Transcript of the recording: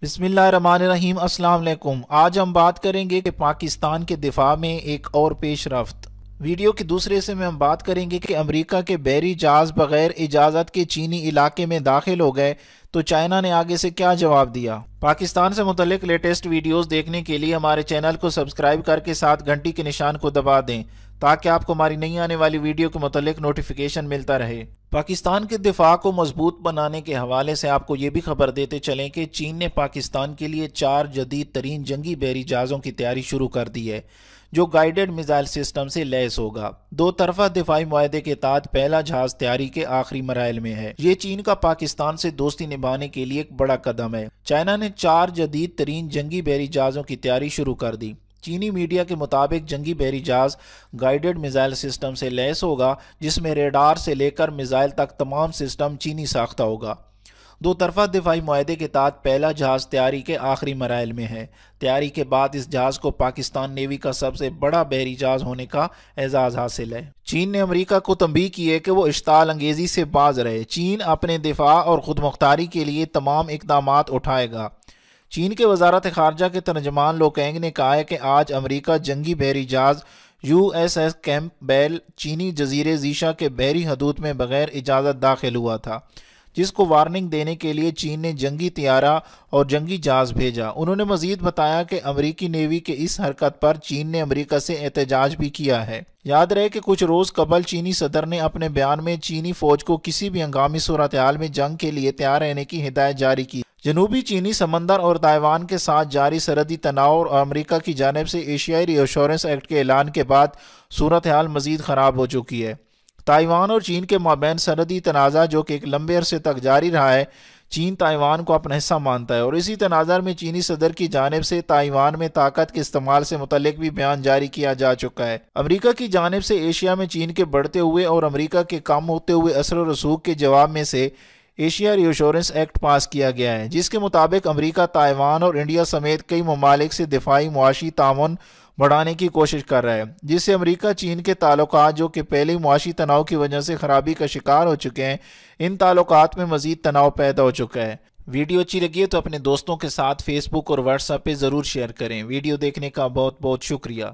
بسم اللہ الرحمن الرحیم۔ السلام علیکم۔ آج ہم بات کریں گے کہ پاکستان کے دفاع میں ایک اور پیش رفت۔ ویڈیو کے دوسرے حصے میں ہم بات کریں گے کہ امریکہ کے بحری جہاز بغیر اجازت کے چینی علاقے میں داخل ہو گئے تو چائنا نے آگے سے کیا جواب دیا۔ پاکستان سے متعلق لیٹسٹ ویڈیوز دیکھنے کے لیے ہمارے چینل کو سبسکرائب کر کے ساتھ گھنٹی کے نشان کو دبا دیں تاکہ آپ کو ہماری نئی آنے والی ویڈیو کے متعلق نوٹیفیکیشن ملتا رہے۔ پاکستان کے دفاع کو مضبوط بنانے کے حوالے سے آپ کو یہ بھی خبر دیتے چلیں کہ چین نے پاکستان کے لیے 4 جدید ترین جنگی بحری جہازوں کی تیاری شروع کر دی ہے جو گائیڈڈ میزائل سسٹم سے لیس ہوگا۔ دو طرفہ دفاعی معاہدے کے تحت پہلا جہاز تیاری کے آخری مراحل میں ہے۔ یہ چین کا پاکستان سے دوستی نبھانے کے لیے ایک بڑا قدم ہے۔ چائنا نے 4 جدید ترین جنگی بحری جہازوں کی تیاری شروع کر دی۔ چینی میڈیا کے مطابق جنگی بحری جہاز گائیڈڈ میزائل سسٹم سے لیس ہوگا جس میں ریڈار سے لے کر میزائل تک تمام سسٹم چینی ساختہ ہوگا۔ دو طرفہ دفاعی معاہدے کے تحت پہلا جہاز تیاری کے آخری مراحل میں ہے۔ تیاری کے بعد اس جہاز کو پاکستان نیوی کا سب سے بڑا بحری جہاز ہونے کا اعزاز حاصل ہے۔ چین نے امریکہ کو تنبیہ کی ہے کہ وہ اشتعال انگیزی سے باز رہے۔ چین اپنے دفاع اور خود مختاری کے لیے تمام اقدامات اٹھائے گا۔ چین کے وزارت خارجہ کے ترجمان لو کینگ نے کہا ہے کہ آج امریکہ جنگی بحری جہاز USS کیمپ بیل چینی جزیرے زیشا کے بحری حدود میں بغیر اجازت داخل ہوا تھا، جس کو وارننگ دینے کے لیے چین نے جنگی طیارہ اور جنگی جہاز بھیجا۔ انہوں نے مزید بتایا کہ امریکی نیوی کے اس حرکت پر چین نے امریکہ سے احتجاج بھی کیا ہے۔ یاد رہے کہ کچھ روز قبل چینی صدر نے اپنے بیان میں چینی فوج کو کسی بھی ہنگامی صورتحال میں جنگ کے لیے تیار رہنے کی ہدایت جاری کی۔ جنوبی چینی سمندر اور تائیوان کے ساتھ جاری سرحدی تناؤ اور امریکہ کی جانب سے ایشیائی ری ایشورنس ایکٹ کے اعلان کے بعد صورتحال مزید خراب ہو چکی ہے۔ تائیوان اور چین کے مابین سرحدی تنازع جو کہ ایک لمبے عرصے تک جاری رہا ہے، چین تائیوان کو اپنا حصہ مانتا ہے اور اسی تناظر میں چینی صدر کی جانب سے تائیوان میں طاقت کے استعمال سے متعلق بھی بیان جاری کیا جا چکا ہے۔ امریکہ کی جانب سے ایشیا میں چین کے بڑھتے ہوئے اور امریکہ کے کم ہوتے ہوئے اثر و رسوخ کے جواب میں سے ایشیا ری ایشورنس ایکٹ پاس کیا گیا ہے، جس کے مطابق امریکہ تائیوان اور انڈیا سمیت کئی ممالک سے دفاعی معاشی تعاون بڑھانے کی کوشش کر رہا ہے، جس سے امریکہ چین کے تعلقات جو کہ پہلے معاشی تناؤ کی وجہ سے خرابی کا شکار ہو چکے ہیں، ان تعلقات میں مزید تناؤ پیدا ہو چکا ہے۔ ویڈیو اچھی لگی ہے تو اپنے دوستوں کے ساتھ فیس بک اور واٹس ایپ پہ ضرور شیئر کریں۔ ویڈیو دیکھنے کا بہت بہت شکریہ۔